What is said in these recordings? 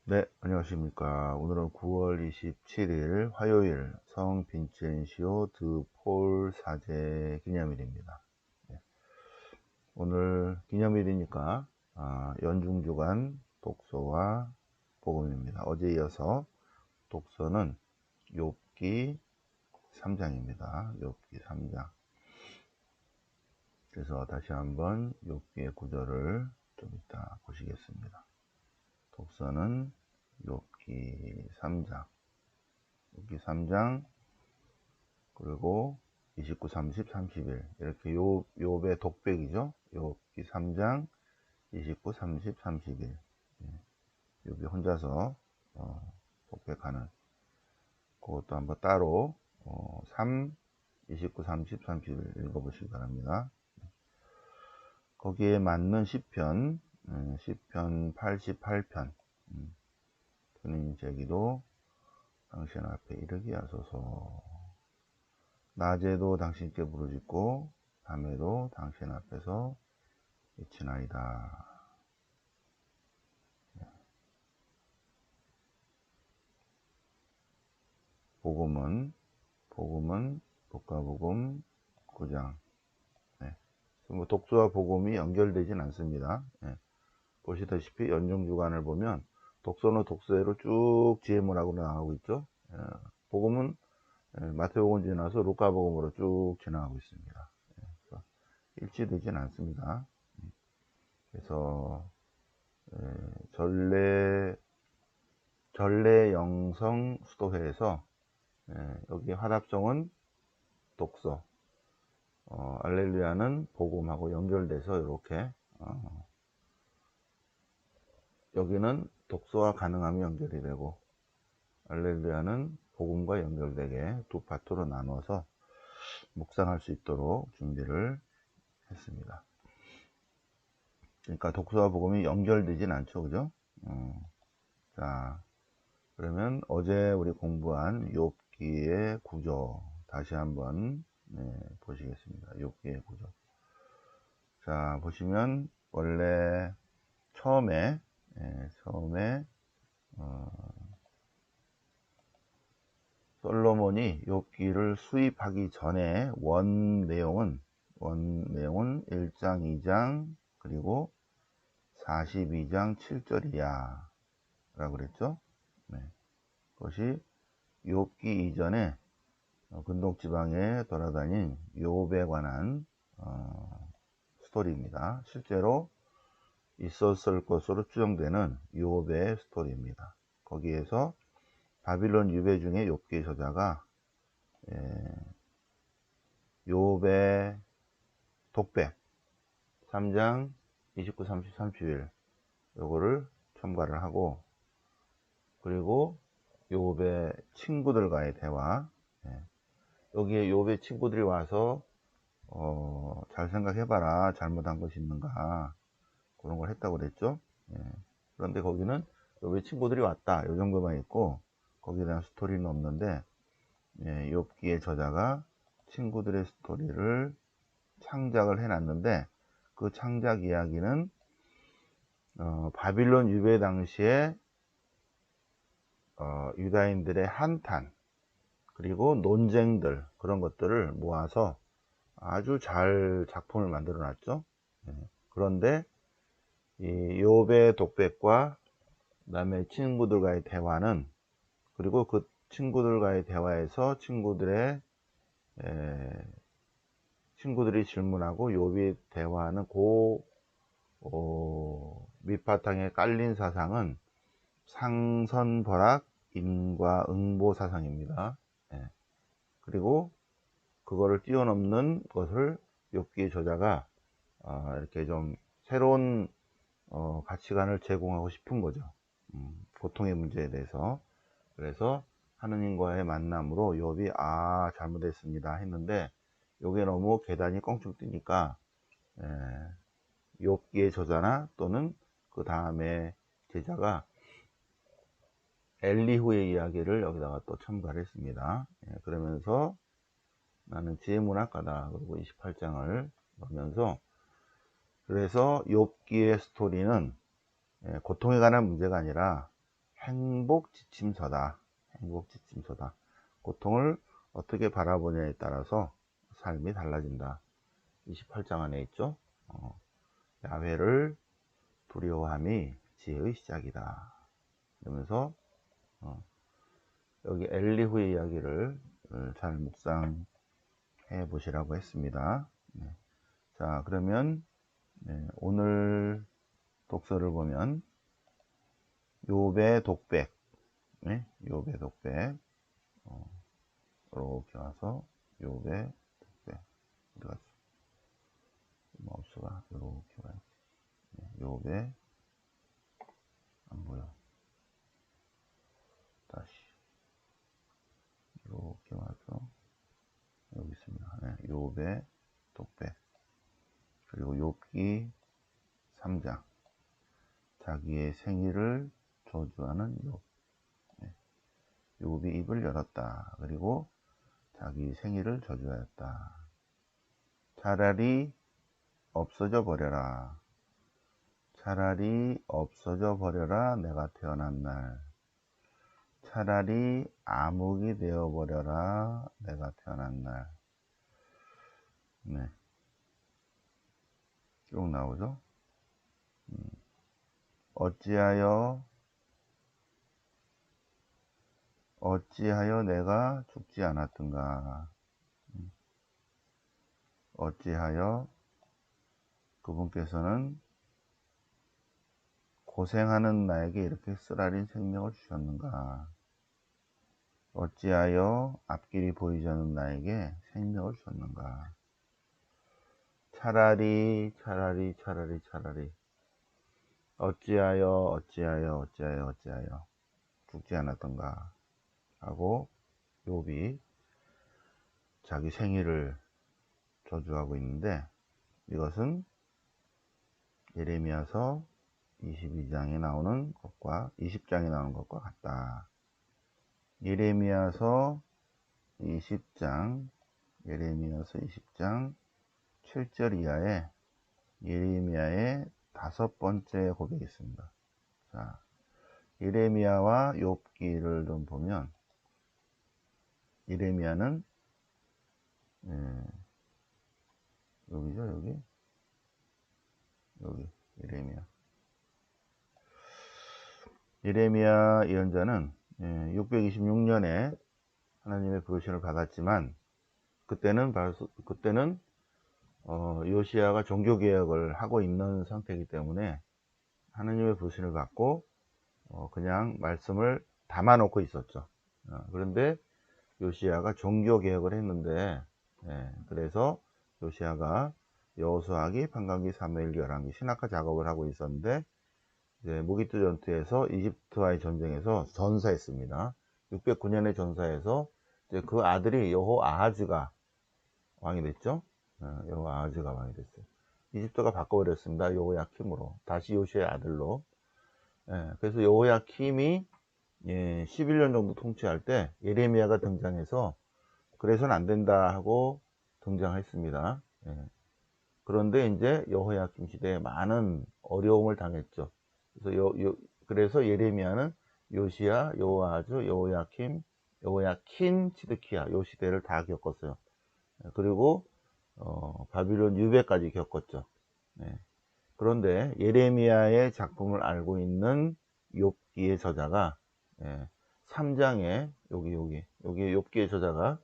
네, 안녕하십니까. 오늘은 9월 27일 화요일 성 빈첸시오 드 폴 사제 기념일입니다. 네, 오늘 기념일이니까 연중주간 독서와 복음입니다. 어제 이어서 독서는 욥기 3장입니다. 욥기 3장. 그래서 다시 한번 욥기의 구절을 좀 이따 보시겠습니다. 독서는 욥기 3장. 욥기 3장 그리고 29, 30, 31 이렇게 욥의 독백이죠. 욥기 3장 29, 30, 31 욥이 혼자서 독백하는 그것도 한번 따로 3, 29, 30, 31 읽어보시기 바랍니다. 거기에 맞는 시편 시편 88편 주님 제기도 당신 앞에 이르게 하소서. 낮에도 당신께 부르짖고 밤에도 당신 앞에서 외치나이다. 복음은 luka복음 9장. 네. 뭐 독서와 복음이 연결되진 않습니다. 네. 보시다시피 연중주간을 보면 독서는 독서대로 쭉 지혜문학으로 나가고 있죠. 복음은 마태복음 지나서 루카복음으로 쭉 지나가고 있습니다. 그래서 일치되진 않습니다. 그래서 전래 영성 수도회에서 여기 화답성은 독서, 알렐루야는 복음하고 연결돼서 이렇게 여기는 독서와 가능함이 연결이 되고 알렐루야는 복음과 연결되게 두 파트로 나눠서 묵상할 수 있도록 준비를 했습니다. 그러니까 독서와 복음이 연결되진 않죠, 그죠? 자, 그러면 어제 우리 공부한 욥기의 구조 다시 한번 보시겠습니다. 욥기의 구조. 자, 보시면 원래 처음에 솔로몬이 욥기를 수입하기 전에 원 내용은 1장, 2장 그리고 42장 7절이야 라고 그랬죠. 네. 그것이 욥기 이전에 근동지방에 돌아다닌 욥에 관한 스토리입니다. 실제로 있었을 것으로 추정되는 욥의 스토리입니다. 거기에서 바빌론 유배 중에 욥기의 저자가 욥의 독백 3장 29, 30, 31 요거를 첨가를 하고 그리고 욥의 친구들과의 대화 여기에 욥의 친구들이 와서 잘 생각해봐라 잘못한 것이 있는가 그런 걸 했다고 그랬죠. 그런데 거기는 욥의 친구들이 왔다 요 정도만 있고 거기에 대한 스토리는 없는데 욥기의 저자가 친구들의 스토리를 창작을 해놨는데 그 창작 이야기는 바빌론 유배 당시에 유다인들의 한탄 그리고 논쟁들 그런 것들을 모아서 아주 잘 작품을 만들어 놨죠. 그런데 이 욥의 독백과 그다음에 친구들과의 대화는 그리고 그 친구들과의 대화에서 친구들이 질문하고 욥이 대화하는 밑바탕에 깔린 사상은 상선벌악 인과응보 사상입니다. 그리고 그거를 뛰어넘는 것을 욥기의 저자가 이렇게 좀 새로운 가치관을 제공하고 싶은 거죠. 고통의 문제에 대해서. 그래서 하느님과의 만남으로 욥이 잘못했습니다 했는데 요게 너무 계단이 껑충 뛰니까 욥기의 저자나 또는 그 다음에 제자가 엘리후의 이야기를 여기다가 또 첨가를 했습니다. 그러면서 나는 지혜문학가다 그리고 28장을 보면서 그래서 욥기의 스토리는 고통에 관한 문제가 아니라 행복지침서다. 행복지침서다. 고통을 어떻게 바라보냐에 따라서 삶이 달라진다. 28장 안에 있죠. 야훼를 두려워함이 지혜의 시작이다. 그러면서 여기 엘리후의 이야기를 잘 묵상해 보시라고 했습니다. 네. 자, 그러면 오늘 독서를 보면 욥의 독백, 욥의 독백, 이렇게 와서 욥의 독백, 어디 갔어? 마우스가 이렇게 와야지. 욥의 안 보여. 다시 이렇게 와서 여기 있습니다. 욥의 독백. 그리고 욥기 3장. 자기의 생일을 저주하는 욥. 욥이 입을 열었다. 그리고 자기 생일을 저주하였다. 차라리 없어져 버려라. 차라리 없어져 버려라. 내가 태어난 날. 차라리 암흑이 되어 버려라. 내가 태어난 날. 네. 쭉 나오죠. 어찌하여 내가 죽지 않았던가. 어찌하여 그분께서는 고생하는 나에게 이렇게 쓰라린 생명을 주셨는가. 어찌하여 앞길이 보이지 않는 나에게 생명을 주셨는가. 차라리 어찌하여 죽지 않았던가 하고 욥이 자기 생일을 저주하고 있는데, 이것은 예레미야서 22장에 나오는 것과 20장에 나오는 것과 같다. 예레미야서 20장 7절 이하에 예레미야의 5번째 고백이 있습니다. 자, 예레미야와 욥기를 좀 보면, 예레미야는 여기죠. 여기 예레미야 예언자는 626년에 하나님의 부르심을 받았지만, 그때는 요시야가 종교개혁을 하고 있는 상태이기 때문에 하나님의 부르심을 받고 그냥 말씀을 담아놓고 있었죠. 그런데 요시야가 종교개혁을 했는데, 그래서 요시야가 여호수아기, 판관기, 사무엘기, 열왕기 신학화 작업을 하고 있었는데, 이제 무기트 전투에서 이집트와의 전쟁에서 전사했습니다. 609년에 전사해서 이제 그 아들이 여호아하즈가 왕이 됐죠. 여호아하즈가 왕이 됐어요. 이집트가 바꿔버렸습니다. 여호야킴으로. 다시 요시의 아들로. 그래서 여호야킴이 11년 정도 통치할 때 예레미야가 등장해서 그래서는 안 된다 하고 등장했습니다. 그런데 이제 여호야킴 시대에 많은 어려움을 당했죠. 그래서 예레미야는 요시야, 여호아하즈, 여호야킨, 치드키야 요 시대를 다 겪었어요. 그리고 바빌론 유배까지 겪었죠. 그런데 예레미야의 작품을 알고 있는 욥기의 저자가 3장에 여기 욥기의 저자가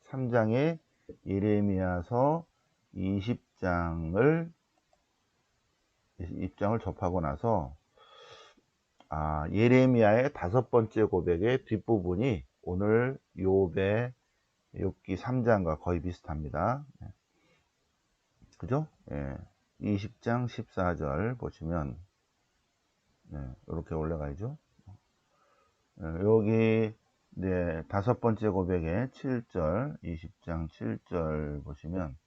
3장에 예레미야서 20장을 접하고 나서 예레미야의 5번째 고백의 뒷부분이 오늘 욥기 3장과 거의 비슷합니다. 그죠? 20장 14절 보시면 이렇게 올라가야죠. 여기 5번째 고백의 7절, 20장 7절 보시면,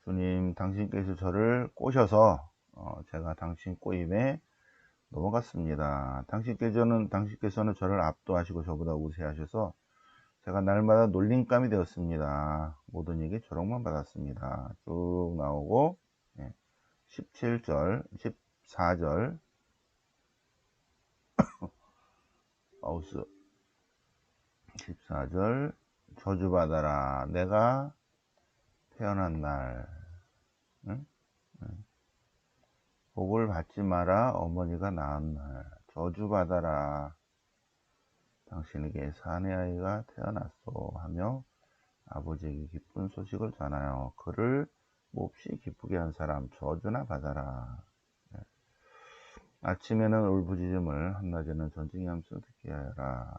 주님, 당신께서 저를 꼬셔서 제가 당신 꼬임에 넘어갔습니다. 당신께서는 저를 압도하시고 저보다 우세하셔서 제가 날마다 놀림감이 되었습니다. 모든 이에게 조롱만 받았습니다. 쭉 나오고 17절, 14절 마우스 14절 저주받아라 내가 태어난 날. 응? 복을 받지 마라 어머니가 낳은 날. 저주받아라 당신에게 사내 아이가 태어났소 하며 아버지에게 기쁜 소식을 전하여 그를 몹시 기쁘게 한 사람 저주나 받아라. 아침에는 울부짖음을 한낮에는 전쟁의 함성을 듣게 하여라.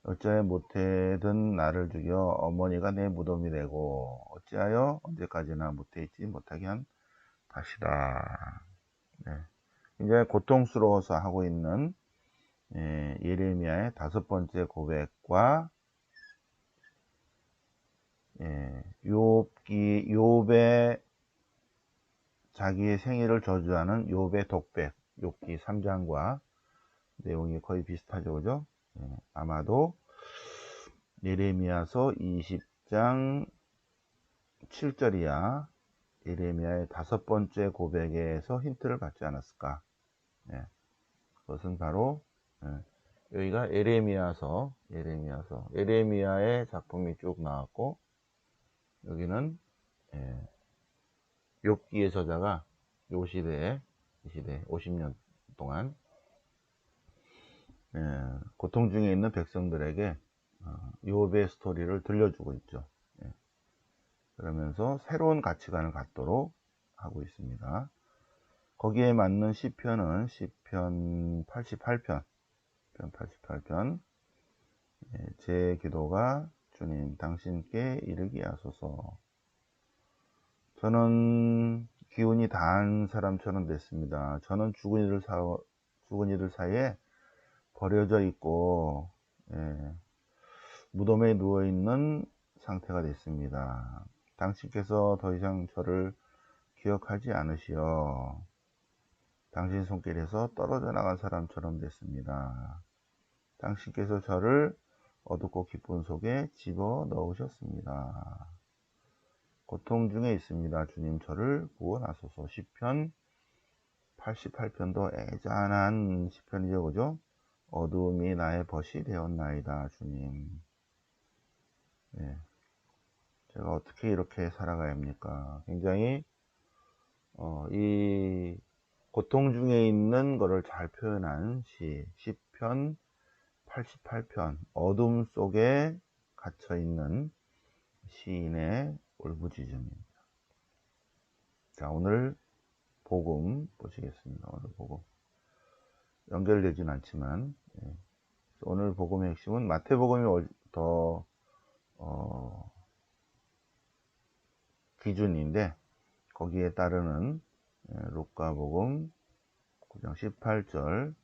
어찌하여 모태 든 나를 죽여 어머니가 내 무덤이 되고 어찌하여 언제까지나 모태 있지 못하게 한 탓이다. 네. 굉장히 고통스러워서 하고 있는 예레미야의 5번째 고백과 욥의 자기의 생일을 저주하는 욥의 독백 욥기 3장과 내용이 거의 비슷하죠, 그죠? 아마도 예레미야서 20장 7절이야 예레미야의 5번째 고백에서 힌트를 받지 않았을까? 그것은 바로 여기가 예레미야의 작품이 쭉 나왔고 여기는 욥기의 저자가 이 시대에 50년 동안 고통 중에 있는 백성들에게 욥의 스토리를 들려주고 있죠. 그러면서 새로운 가치관을 갖도록 하고 있습니다. 거기에 맞는 시편은 시편 88편 제 기도가 주님 당신께 이르게 하소서. 저는 기운이 다한 사람처럼 됐습니다. 저는 죽은 이들 사이에 버려져 있고 무덤에 누워있는 상태가 됐습니다. 당신께서 더 이상 저를 기억하지 않으시어 당신 손길에서 떨어져 나간 사람처럼 됐습니다. 당신께서 저를 어둡고 깊은 속에 집어 넣으셨습니다. 고통 중에 있습니다. 주님 저를 구원하소서. 시편 88편도 애잔한 시편이죠, 그죠? 어두움이 나의 벗이 되었나이다, 주님. 제가 어떻게 이렇게 살아가야 합니까? 굉장히 이 고통 중에 있는 것을 잘 표현한 시편 88편 어둠 속에 갇혀 있는 시인의 울부짖음입니다. 자, 오늘 복음 보시겠습니다. 오늘 복음 연결되진 않지만 오늘 복음의 핵심은 마태복음이 더 기준인데 거기에 따르는 루카복음 9장 18절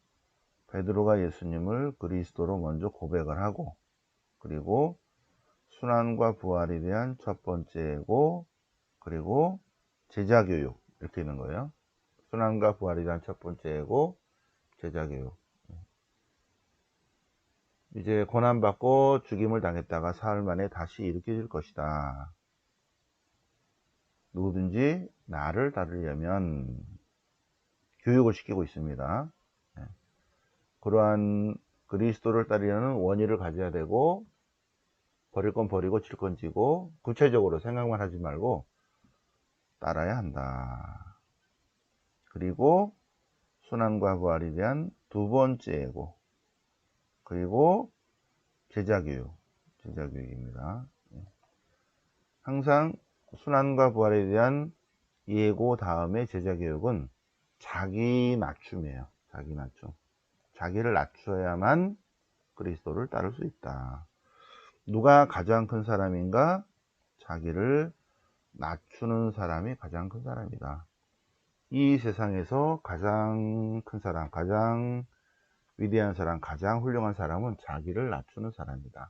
베드로가 예수님을 그리스도로 먼저 고백을 하고 그리고 순환과 부활에 대한 첫 번째고 그리고 제자교육 이렇게 있는 거예요. 순환과 부활에 대한 첫 번째고 제자교육. 이제 고난받고 죽임을 당했다가 사흘 만에 다시 일으켜질 것이다. 누구든지 나를 따르려면 교육을 시키고 있습니다. 그러한 그리스도를 따르려는 원의를 가져야 되고 버릴 건 버리고 질 건 지고 구체적으로 생각만 하지 말고 따라야 한다. 그리고 순환과 부활에 대한 두 번째고 그리고 제자교육입니다. 항상 순환과 부활에 대한 예고 다음에 제자교육은 자기 낮춤이에요. 자기 낮춤. 자기를 낮춰야만 그리스도를 따를 수 있다. 누가 가장 큰 사람인가? 자기를 낮추는 사람이 가장 큰 사람이다. 이 세상에서 가장 큰 사람, 가장 위대한 사람, 가장 훌륭한 사람은 자기를 낮추는 사람이다.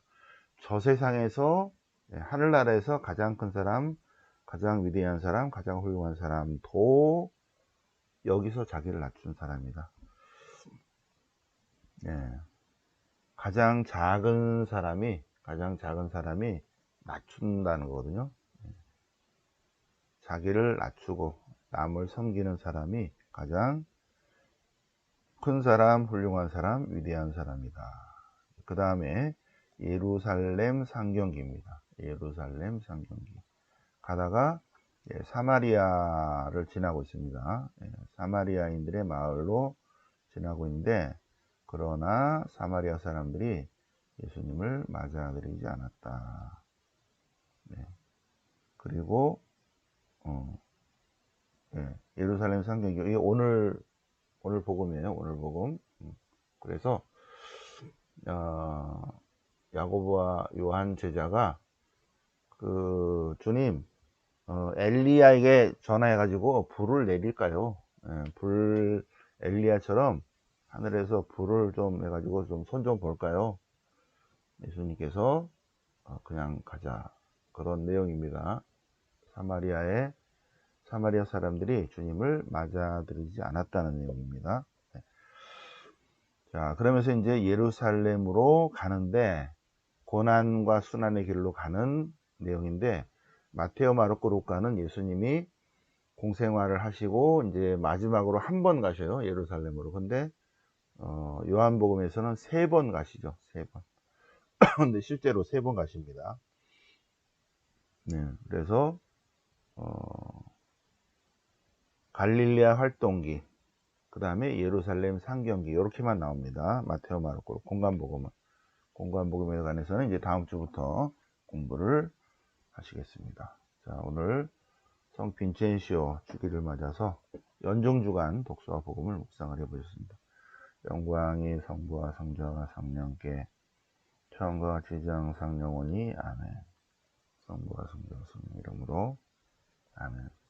저 세상에서 하늘나라에서 가장 큰 사람, 가장 위대한 사람, 가장 훌륭한 사람도 여기서 자기를 낮춘 사람이다. 가장 작은 사람이 낮춘다는 거거든요. 자기를 낮추고 남을 섬기는 사람이 가장 큰 사람, 훌륭한 사람, 위대한 사람이다. 그 다음에 예루살렘 상경기입니다. 예루살렘 상경기. 가다가 사마리아를 지나고 있습니다. 사마리아인들의 마을로 지나고 있는데, 그러나 사마리아 사람들이 예수님을 맞아들이지 않았다. 네. 그리고 예루살렘 상경기, 이게 오늘 복음이에요. 오늘 복음. 그래서 야고보와 요한 제자가 그 주님, 엘리야에게 전화해가지고 불을 내릴까요? 엘리야처럼 하늘에서 불을 좀 해가지고 좀 손 좀 볼까요? 예수님께서 그냥 가자, 그런 내용입니다. 사마리아 사람들이 주님을 맞아들이지 않았다는 내용입니다. 자, 그러면서 이제 예루살렘으로 가는데, 고난과 순환의 길로 가는 내용인데, 마테오, 마르코, 루카는 예수님이 공생활을 하시고 이제 마지막으로 한 번 가셔요, 예루살렘으로. 근데 요한복음에서는 3번 가시죠. 3번. 근데 실제로 3번 가십니다. 네, 그래서 갈릴레아 활동기, 그 다음에 예루살렘 상경기, 이렇게만 나옵니다. 마테오, 마르코. 공관복음에 관해서는 이제 다음 주부터 공부를 하시겠습니다. 자, 오늘 성 빈첸시오 주기를 맞아서 연중주간 독서와 복음을 묵상을 해보셨습니다. 영광이 성부와 성자와 성령께 처음과 같이 항상 영원히 아멘. 성부와 성자와 성령 이름으로 아멘.